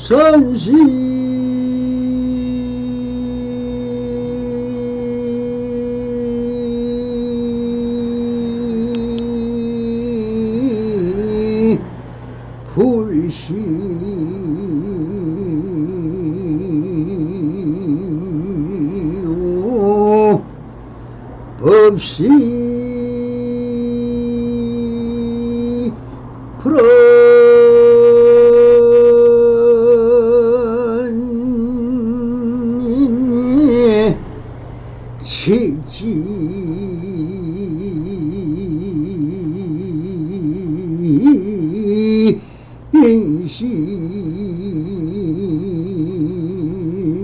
선시 불시요 법시 불언니 치지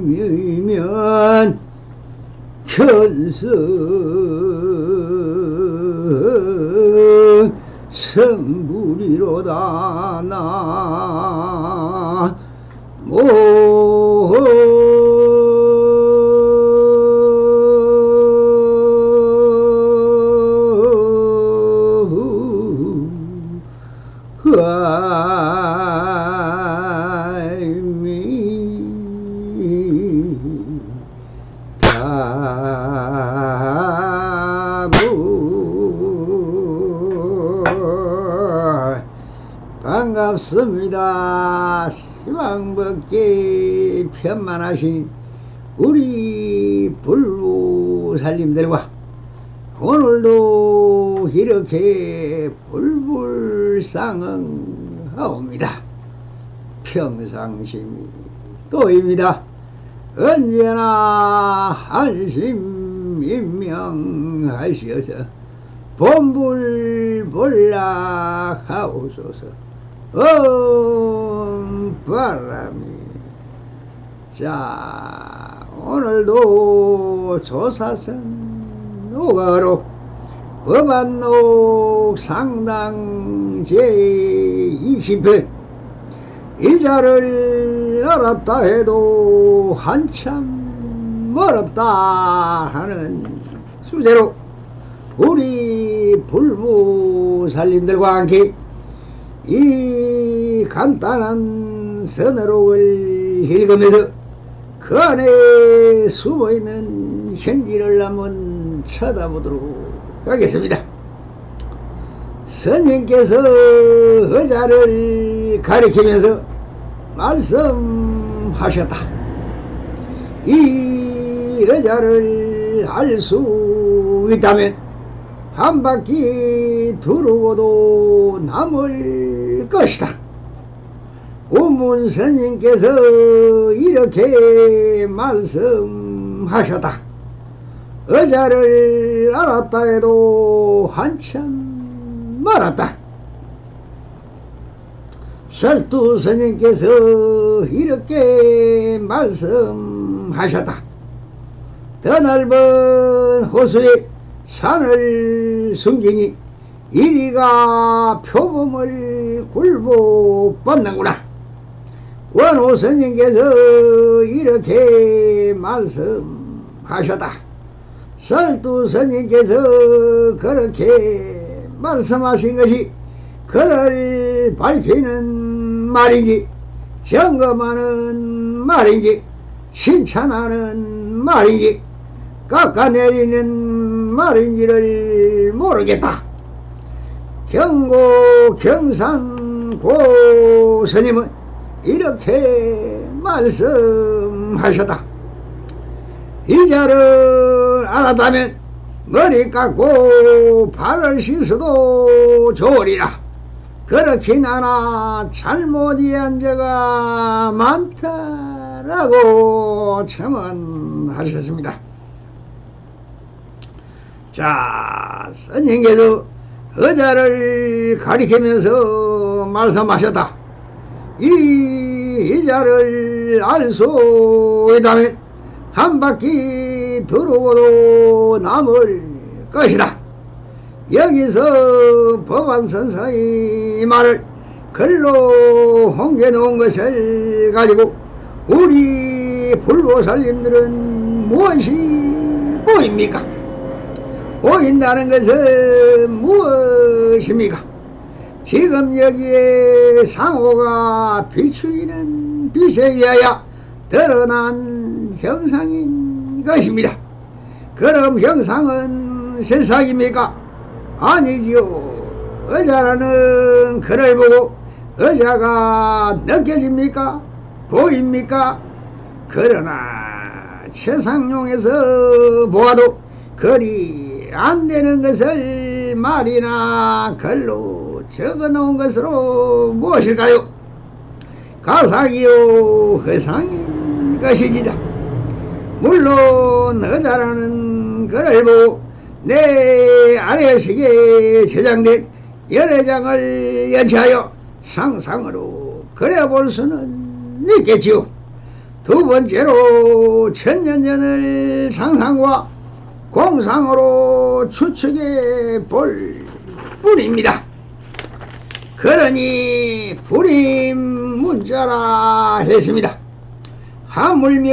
인심이면 견성 성불이로다 나모 반갑습니다. 시방법계 편만하신 우리 불부살님들과 오늘도 이렇게 불불상응하옵니다. 평상심이 또입니다. 언제나 안심인명하시어서 본불본락하옵소서. 바람이. 자, 오늘도 조사선 노가로 법안록 상당 제20회 이자를 알았다 해도 한참 멀었다 하는 주제로 우리 불부살님들과 함께 이 간단한 서너록을 읽으면서 그 안에 숨어있는 현지를 한번 쳐다보도록 하겠습니다. 스님께서 의자를 가리키면서 말씀하셨다. 이 의자를 알 수 있다면 한 바퀴 두르고도 남을 것이다. 운문스님께서 이렇게 말씀하셨다. 의자를 알았다 해도 한참 멀었다. 설두스님께서 이렇게 말씀하셨다. 더 넓은 호수에 산을 숨기니 이리가 표범을 굴복받는구나. 원호스님께서 이렇게 말씀하셨다. 설두스님께서 그렇게 말씀하신 것이 그를 밝히는 말인지 점검하는 말인지 칭찬하는 말인지 깎아내리는 말인지를 모르겠다. 경고 경산고 스님은 이렇게 말씀하셨다. 이자를 알았다면 머리 깎고 발을 씻어도 좋으리라. 그렇게 나나 잘못 이해한 죄가 많다라고 첨언하셨습니다. 자, 스님께서 의자를 가리키면서 말씀하셨다. 이 의자를 알 수 있다면 한 바퀴 두르고도 남을 것이다. 여기서 법안선사의 이 말을 글로 옮겨놓은 것을 가지고 우리 불보살님들은 무엇이 보입니까? 보인다는 것은 무엇입니까? 지금 여기에 상호가 비추이는 빛에 의하여 드러난 형상인 것입니다. 그럼 형상은 실상입니까? 아니지요. 의자라는 글을 보고 의자가 느껴집니까? 보입니까? 그러나 최상용에서 보아도 글이 안 되는 것을 말이나 글로 적어 놓은 것으로 무엇일까요? 가상이요 허상인 것이지라. 물론 의자라는 글을 보고 내 아래식에 제장된 여러 장을 연치하여 상상으로 그려볼 수는 있겠지요. 두 번째로 천년전을 상상과 공상으로 추측해 볼 뿐입니다. 그러니 불임문자라 했습니다. 하물며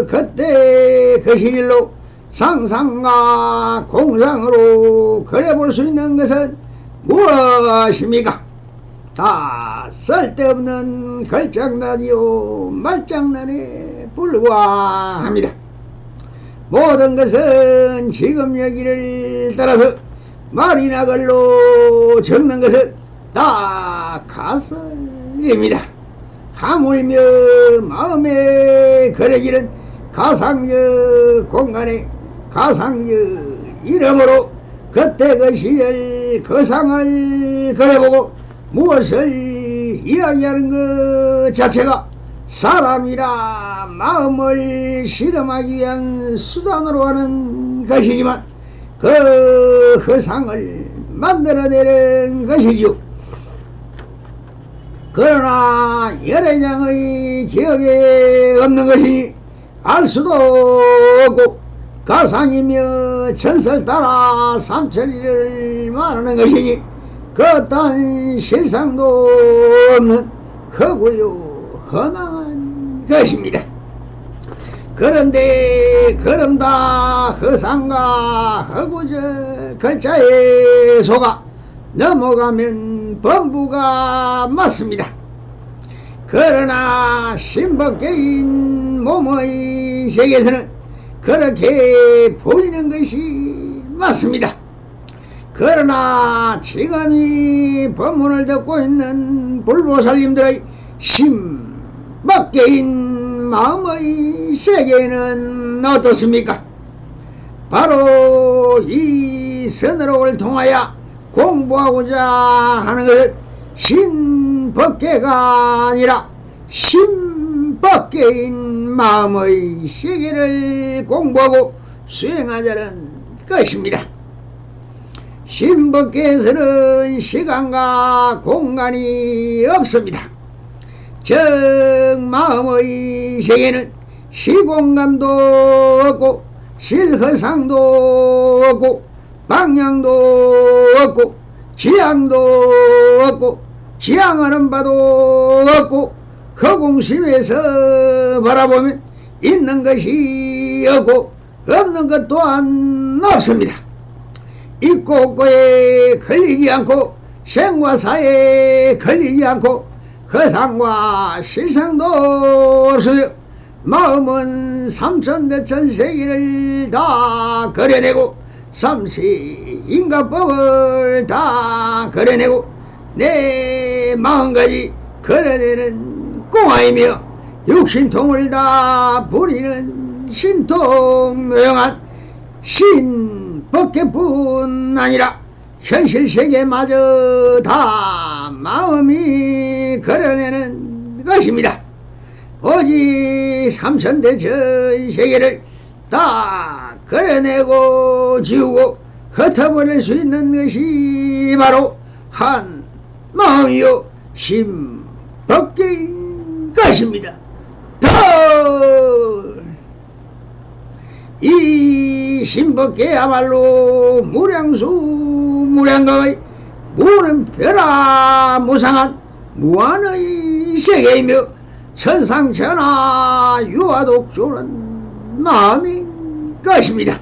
그때 그 시절로 상상과 공상으로 그려볼 수 있는 것은 무엇입니까? 다 쓸데없는 걸장난이요 말장난에 불과합니다. 모든 것은 지금 여기를 따라서 말이나 글로 적는 것은 다 가설입니다. 하물며 마음에 그려지는 가상적 공간에 가상적 이름으로 그때 그 시절 그 상을 그려보고 무엇을 이야기하는 것 자체가 사람이라 마음을 실험하기 위한 수단으로 하는 것이지만 그 허상을 만들어내는 것이죠. 그러나 여러 장의 기억에 없는 것이니 알 수도 없고 가상이며 전설 따라 삼천리를 말하는 것이니 그딴 실상도 없는 허구요 허망한 것입니다. 그런데 그럼 다 허상과 허구적 글자에 속아 넘어가면 범부가 맞습니다. 그러나 신법계인 몸의 세계에서는 그렇게 보이는 것이 맞습니다. 그러나 지금 이 법문을 듣고 있는 불보살님들의 신법계인 마음의 세계는 어떻습니까? 바로 이 선어록을 통하여 공부하고자 하는 것은 신법계가 아니라 신법계인 마음의 세계를 공부하고 수행하자는 것입니다. 신법계에서는 시간과 공간이 없습니다. 즉 마음의 세계는 시공간도 없고 실허상도 없고 방향도 없고 지향도 없고 지향하는 바도 없고 허공심에서 바라보면 있는 것이 없고 없는 것 또한 없습니다. 있고 없고에 걸리지 않고 생과 사에 걸리지 않고 허상과 실상도 없어요. 마음은 삼천대천 세계를 다 그려내고 삼시인가법을 다 그려내고 내 마음까지 그려내는 공화이며 육신통을 다 부리는 신통묘용한 신법계뿐 아니라 현실세계마저 다 마음이 그려내는 것입니다. 오직 삼천대천 세계를 다 그려내고 지우고 흩어버릴 수 있는 것이 바로 한 마음이요 신법계인 것입니다. 이 신법계야말로 무량수 무량각의 무는별하 무상한 무한의 세계이며 천상천하 유화독존한 마음인 것입니다.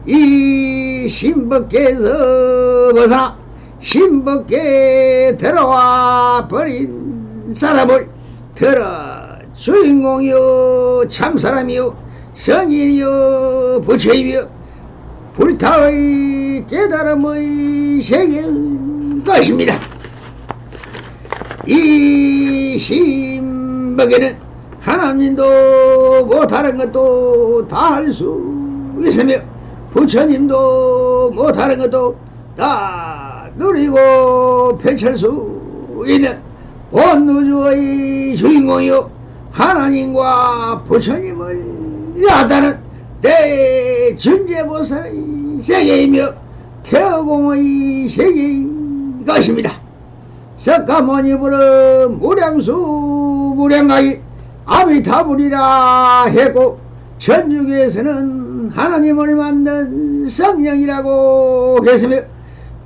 이 신법계에서 벗어나 신법계에 들어와 버린 사람을 들어 주인공이여 참사람이여 성인이여 부처이여 불타의 깨달음의 세계인 것입니다. 이 신법에는 하나님도 못하는 것도 다 할 수 있으며 부처님도 못하는 것도 다 누리고 펼칠 수 있는 온 우주의 주인공이요 하나님과 부처님을 야다는 대준재보살의 세계이며 태어공의 세계인 것입니다. 석가모니불은 무량수 무량가이 아미타불이라 했고 천주교에서는 하나님을 만든 성령이라고 했으며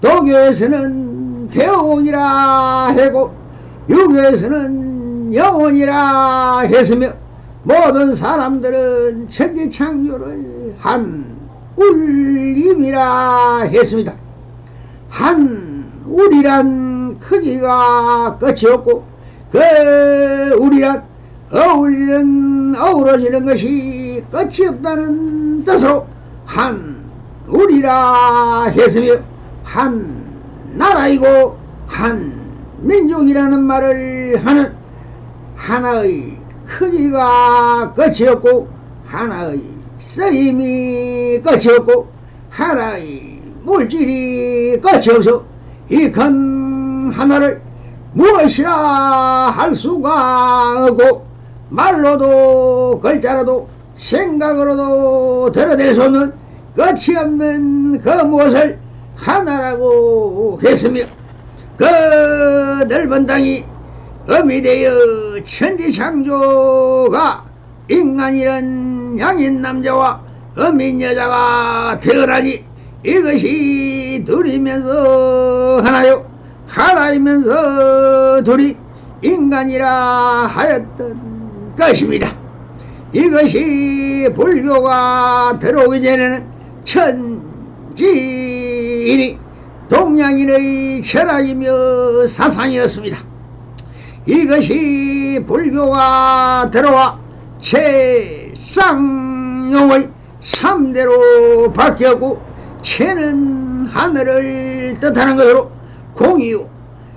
도교에서는 태어공이라 했고 유교에서는 영혼이라 했으며 모든 사람들은 천지창조를 한 울림이라 했습니다. 한 울이란 크기가 끝이 없고 그 울이란 어우러지는 것이 끝이 없다는 뜻으로 한 울이라 했으며 한 나라이고 한 민족이라는 말을 하는 하나의 크기가 끝이 없고 하나의 쓰임이 끝이 없고 하나의 물질이 끝이 없어 이 큰 하나를 무엇이라 할 수가 없고 말로도 글자로도 생각으로도 드러낼 수 없는 끝이 없는 그 무엇을 하나라고 했으며 그 넓은 땅이 음이 되어 천지창조가 인간이란 양인 남자와 음인 여자가 태어나니 이것이 둘이면서 하나요 하나이면서 둘이 인간이라 하였던 것입니다. 이것이 불교가 들어오기 전에는 천지인이 동양인의 철학이며 사상이었습니다. 이것이 불교가 들어와 최쌍용의 3대로 바뀌었고 채는 하늘을 뜻하는 것으로 공이요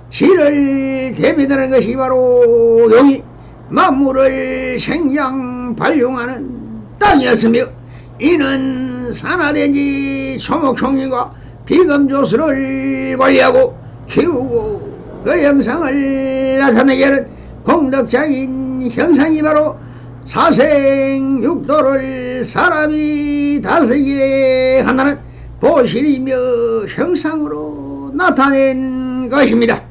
질을 대비하는 것이 바로 용이 만물을 생장 발용하는 땅이었으며 이는 산화된 지 초목총리가 비금조수를 관리하고 키우고 그 형상을 나타내게 하는 공덕자인 형상이 바로 사생육도를 사람이 다스리게 한다는 보실이며 형상으로 나타낸 것입니다.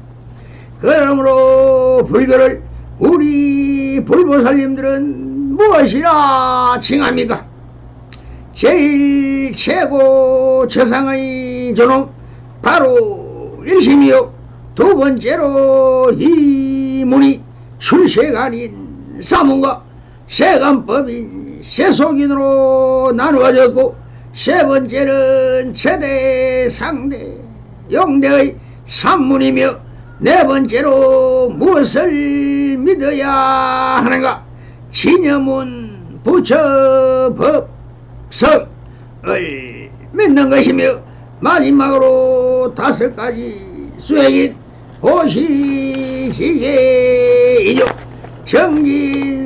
그러므로 불교를 우리 불보살님들은 무엇이라 칭합니까? 제일 최고 최상의 존엄 바로 일심이요 두 번째로 이 문이 출세가 아닌 사문과 세간법인 세속인으로 나누어졌고 세 번째는 최대 상대 영대의 산문이며 네 번째로 무엇을 믿어야 하는가 진여문 부처법석을 믿는 것이며 마지막으로 다섯 가지 수행인 보시시계이죠.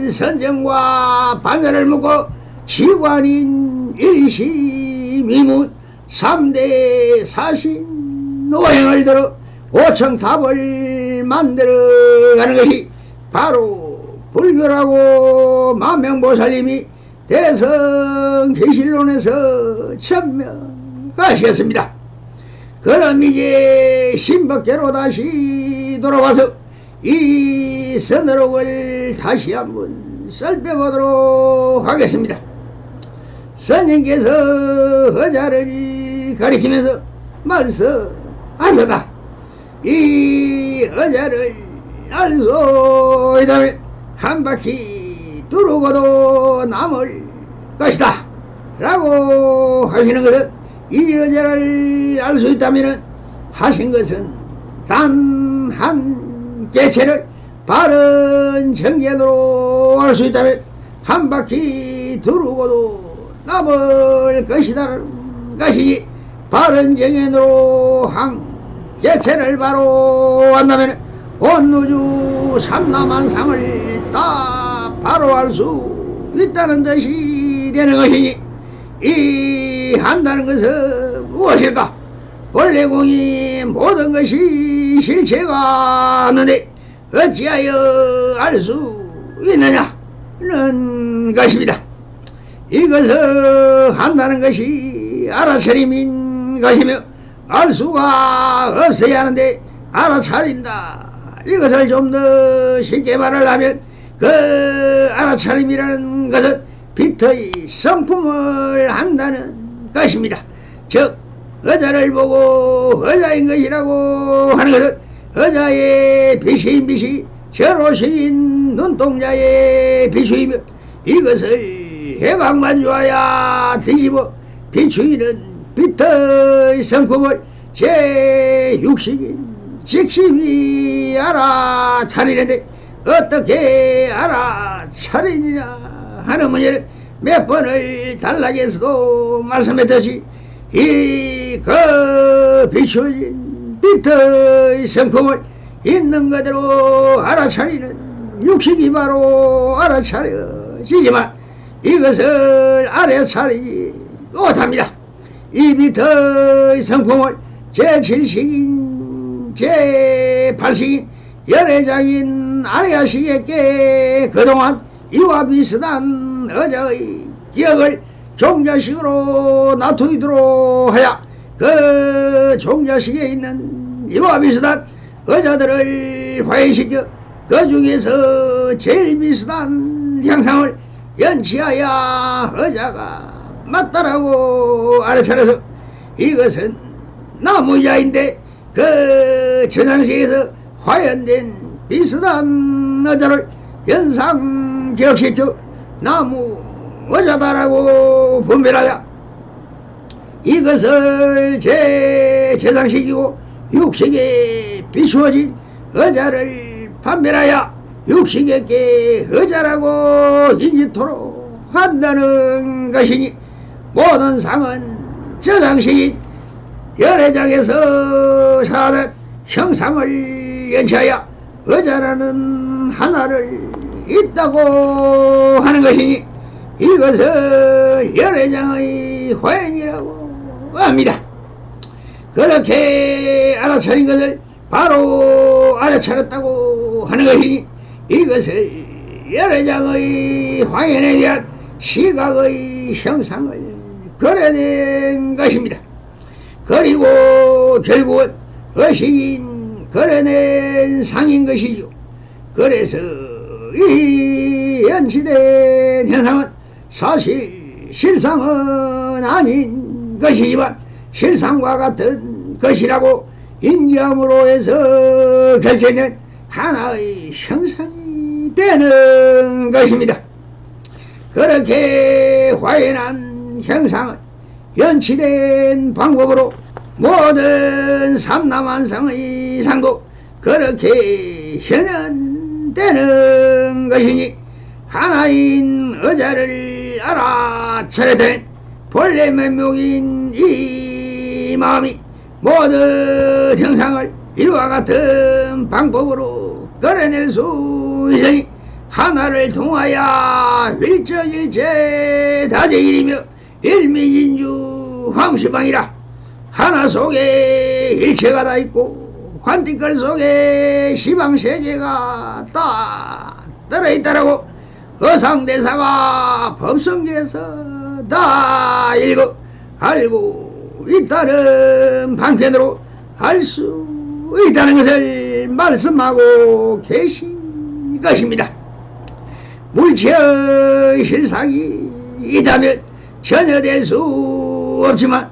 정진선정과 반열을 묶고 지관인 일시미문 3대 사신 오행을 들어 오청탑을 만들어가는 것이 바로 불교라고 만명보살님이 대성계실론에서 천명하셨습니다. 그럼 이제 신법계로 다시 돌아와서 이 선어록을 다시 한번 살펴보도록 하겠습니다. 스님께서 의자를 가리키면서 말씀하셨다. 이 의자를 알소이다면 한 바퀴 두르고도 남을 것이다 라고 하시는 것은 이 의자를 알 수 있다면 하신 것은 단 한 개체를 바른 정견으로 할 수 있다면 한 바퀴 두르고도 남을 것이다는 것이지, 바른 정견으로 한 개체를 바로 한다면 온 우주 삼라만상을 다 바로 할 수 있다는 뜻이 되는 것이니, 이 한다는 것은 무엇일까? 본래공이 모든 것이 실체가 없는데 어찌하여 알 수 있느냐는 것입니다. 이것을 한다는 것이 알아차림인 것이며 알 수가 없어야 하는데 알아차린다. 이것을 좀 더 쉽게 말을 하면 그 알아차림이라는 것은 빛의 성품을 한다는 것입니다. 즉 의자를 보고 의자인 것이라고 하는 것은 의자의 빛인 빛이 저로식인 눈동자의 비추이며 이것을 해각만 좋아야 뒤집어 비추이는 빛의 성품을 제6식인 직심이 알아차리는데 어떻게 알아차리느냐 하는 문제를 몇 번을 단락에서도 말씀했듯이 이 그 비추어진 빛의 성품을 있는 그대로 알아차리는 육식이 바로 알아차려지지만 이것을 알아차리지 못합니다. 이 빛의 성품을 제7식인 제8식인 열애장인 아리아식에게 그동안 이와 비슷한 어자의 기억을 종자식으로 놔두도록 하여 그 종자식에 있는 이와 비슷한 어자들을 화해시켜 그 중에서 제일 비슷한 형상을 연치하여 어자가 맞다라고 알아차려서 이것은 나무자인데 그 저장식에서 화연된 비슷한 어자를 연상기억시켜 나무 어자다라고 분별하여 이것을 제장식이고 육식에 비추어진 어자를 판별하여 육식에게 어자라고 인지토록 한다는 것이니 모든 상은 저장식인 열애장에서 사는 형상을 연치하여 어자라는 하나를 있다고 하는 것이니 이것을 열애장의 화연이라고 합니다. 그렇게 알아차린 것을 바로 알아차렸다고 하는 것이니 이것을 열애장의 화연에 대한 시각의 형상을 그려낸 것입니다. 그리고 결국은 의식인 그려낸 상인 것이죠. 그래서 이 연치된 현상은 사실 실상은 아닌 것이지만 실상과 같은 것이라고 인지함으로 해서 결정된 하나의 형상이 되는 것입니다. 그렇게 화연한 형상은 연치된 방법으로 모든 삼라만상의 상도 그렇게 현현되는 것이니 하나인 어자를 알아차려된 본래 면목인 이 마음이 모든 형상을 이와 같은 방법으로 그려낼 수 있으니 하나를 통하여 일적일체 다재일이며 일미진주 황시방이라 하나 속에 일체가 다 있고 관티끌 속에 시방세계가 다 들어있다라고 어상대사가 법성계에서 다 읽어 알고 있다는 방편으로 알 수 있다는 것을 말씀하고 계신 것입니다. 물체의 실상이 있다면 전혀 될 수 없지만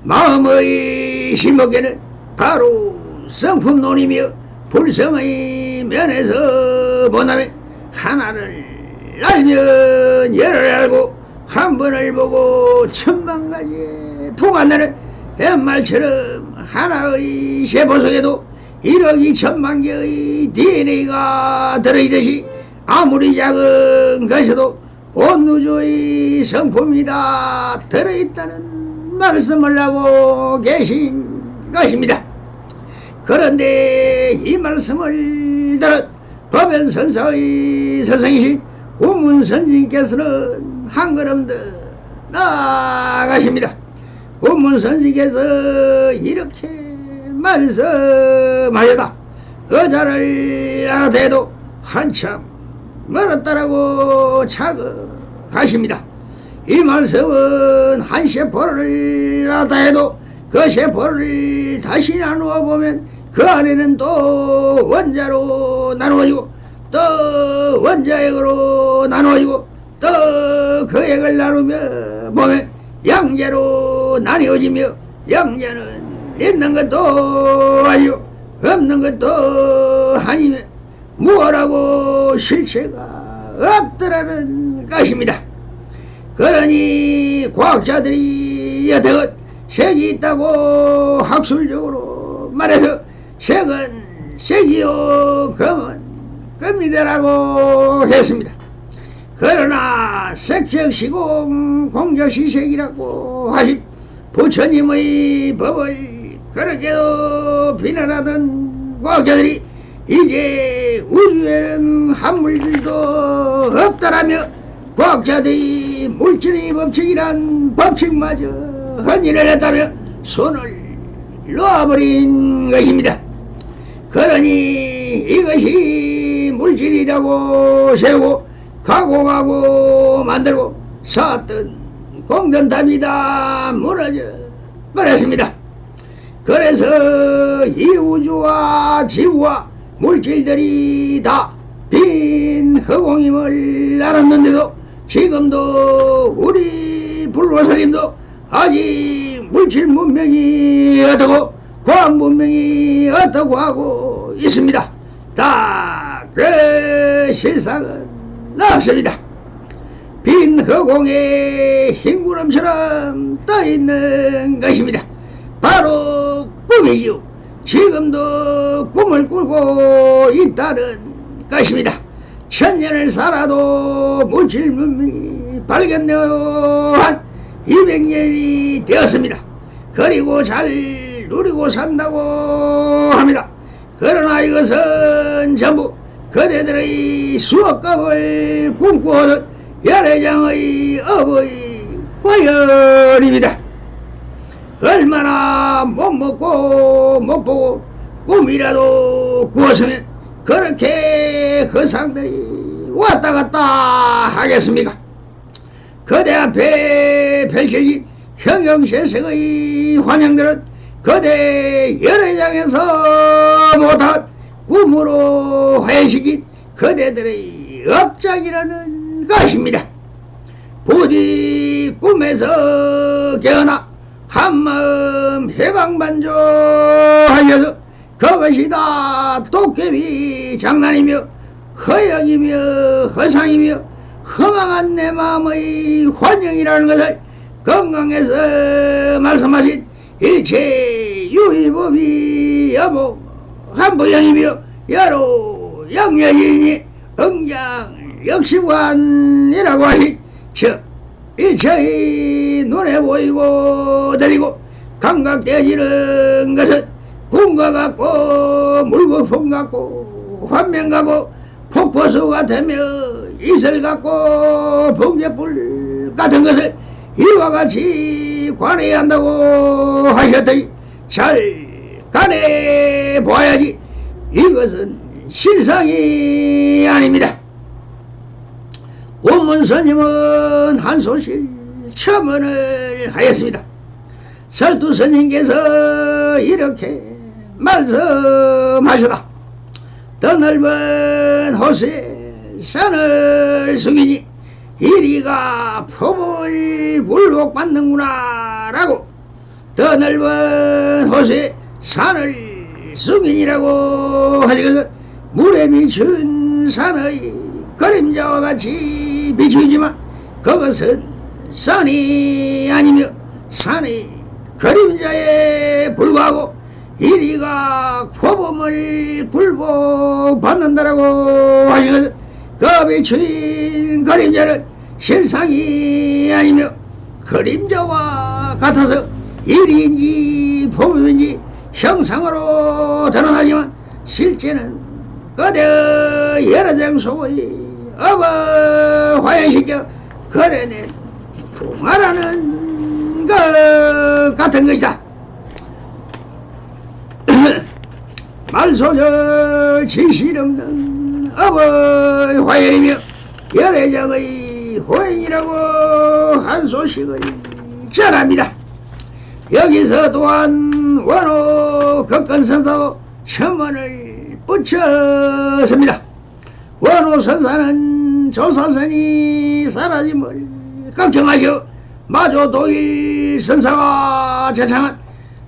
마음의 심목에는 바로 성품론이며 불성의 면에서 본다면 하나를 알면 열을 알고 한 번을 보고 천만 가지에 통한다는 옛말처럼 하나의 세포 속에도 1억 2천만 개의 DNA가 들어있듯이 아무리 작은 것에도 온 우주의 성품이 다 들어있다는 말씀을 하고 계신 것입니다. 그런데 이 말씀을 들은 법연선사의 스승이신 운문선생님께서는 한 걸음 더 나아가십니다. 운문선생님께서 이렇게 말씀하셨다. 의자를 알아대도 한참 멀었다라고 자극하십니다. 이 말씀은 한 세포를 알았다 해도 그 세포를 다시 나누어 보면 그 안에는 또 원자로 나누어지고 또 원자액으로 나누어지고 또 그 액을 나누며 보면 양자로 나뉘어지며 양자는 있는 것도 아니고 없는 것도 아니며 무엇라고 실체가 없더라는 것입니다. 그러니 과학자들이 여태껏 색이 있다고 학술적으로 말해서 색은 색이요 금은 금이다라고 했습니다. 그러나 색적시공 공적시색이라고 하신 부처님의 법을 그렇게도 비난하던 과학자들이 이제 우주에는 한물질도 없다라며 과학자들이 물질의 법칙이란 법칙마저 헌일을 했다며 손을 놓아버린 것입니다. 그러니 이것이 물질이라고 세우고 가공하고 만들고 쌓았던 공든탑이 다 무너져 버렸습니다. 그래서 이 우주와 지구와 물질들이 다 빈 허공임을 알았는데도 지금도 우리 불로스님도 아직 물질 문명이 어떻고 과학 문명이 어떻고 하고 있습니다. 다 그 실상은 없습니다. 빈 허공에 흰 구름처럼 떠있는 것입니다. 바로 꿈이지요. 지금도 꿈을 꾸고 있다는 것입니다. 천년을 살아도 물질 문명이 발견되어 한 200년이 되었습니다. 그리고 잘 누리고 산다고 합니다. 그러나 이것은 전부 그대들의 수억값을 꿈꾸어던 열애장의 업의 화연입니다. 얼마나 못 먹고 못 보고 꿈이라도 꾸었으면 그렇게 허상들이 왔다 갔다 하겠습니까? 그대 앞에 펼쳐진 형형세색의 환영들은 그대 열애장에서 못한 꿈으로 회식인 그대들의 업장이라는 것입니다. 부디 꿈에서 깨어나 한마음 해방반조하여서 그것이 다 도깨비 장난이며 허영이며 허상이며 허망한 내 마음의 환영이라는 것을 건강에서 말씀하신 일체 유의법이 여보 한부영이며 여로 영여진이 응장 역시관이라고 하신 저 일체의 눈에 보이고 들리고 감각되어지는 것은 꿈과 같고 물거품 같고 환명 같고 폭포수 같으며 이슬 같고 번개불 같은 것을 이와 같이 관해야 한다고 하셨더니 잘 관해 보아야지 이것은 실상이 아닙니다. 원문스님은 한 소실 첨언을 하였습니다. 설두스님께서 이렇게 말씀하셨다. 더 넓은 호수에 산을 숙이니 이리가 폭을 굴복받는구나 라고 더 넓은 호수에 산을 숙이니라고 하지 것은 물에 미친 산의 그림자와 같이 비추이지만 그것은 산이 아니며 산의 그림자에 불과하고 이리가 표범을 굴복받는다라고 하시거든. 그 비추인 그림자는 실상이 아니며 그림자와 같아서 일인지 표범인지 형상으로 드러나지만 실제는 그대 여러 장소의 업어 화연시켜 그려낸 풍화라는 것 같은 것이다. 말소절 지실없는 업의 화연이며 여러 장의 호행이라고 한 소식을 전합니다. 여기서 또한 원호 극건선사도 첨언을 붙였습니다. 원호 선사는 조사선이 사라짐을 걱정하시어 마조 도일 선사가 제창한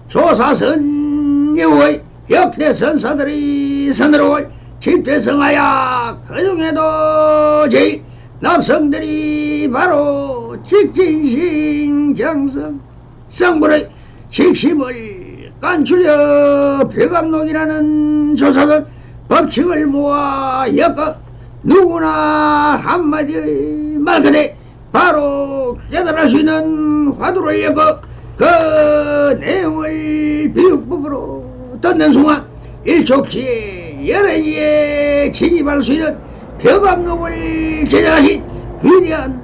조사선 이후의 역대 선사들이 선으로 집대성하여 그 중에도 제일 납성들이 바로 직진신 경성 성불의 직심을 깐추려 폐감록이라는 조사는 법칙을 모아 엮어 누구나 한마디의 말그대 바로 깨달을 수 있는 화두를 엮어 그 내용을 비육법으로 뜯는 순간 일촉지에 여러지에 진입할 수 있는 폐감록을 제작하신 위대한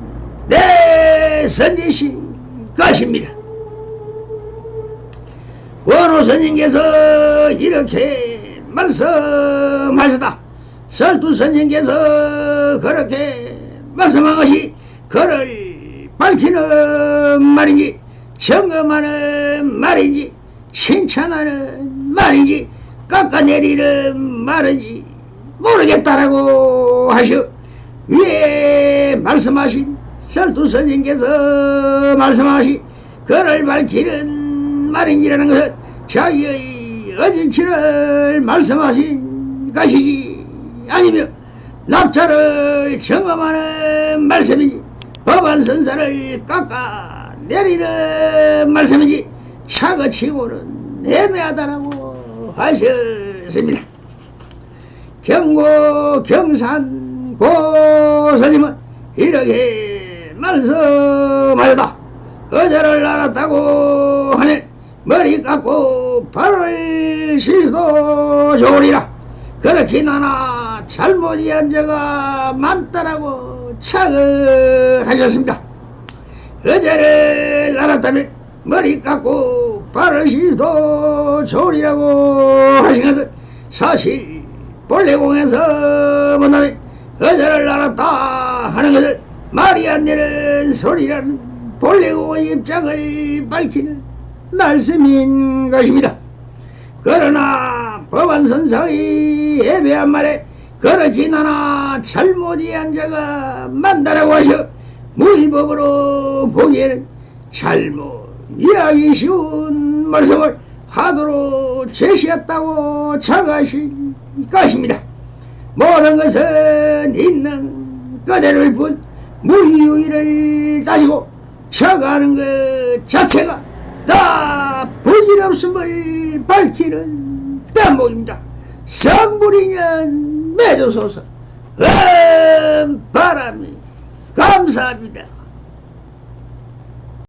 내 선지신 것입니다. 원호 선생께서 이렇게 말씀하셨다. 설두 선생께서 그렇게 말씀한 것이 그를 밝히는 말인지 점검하는 말인지 칭찬하는 말인지 깎아내리는 말인지 모르겠다라고 하시오. 위에 말씀하신 설두 선생께서 말씀하신 그를 밝히는 말인지라는 것은 자기의 어진치를 말씀하신 것이지 아니며 납자를 점검하는 말씀인지 법안선사를 깎아내리는 말씀인지 차거치고는 애매하다라고 하셨습니다. 경고 경산 고선님은 이렇게 말씀하셨다. 어제를 알았다고 하면 머리 깎고 발을 씻어도 좋으리라. 그렇게 나나 잘못 이한 자가 많다라고 차거하셨습니다. 어제를 알았다면 머리 깎고 발을 씻어도 좋으리라고 하신 것은 사실 본래공에서 본다면 어제를 알았다 하는 것은 말이 안 되는 소리라는 본래공의 입장을 밝히는 말씀인 것입니다. 그러나 법안선사의 예배한 말에 그렇게 나나 잘못 이해한 자가 많다라고 하셔 무의법으로 보기에는 잘못 이해하기 쉬운 말씀을 하도록 제시했다고 자가하신 것입니다. 모든 것은 있는 그대로일 뿐 무의유의를 따지고 쳐가는 것 자체가 다 부질없음을 밝히는 대목입니다. 성불이년 맺어소서 바람이 감사합니다.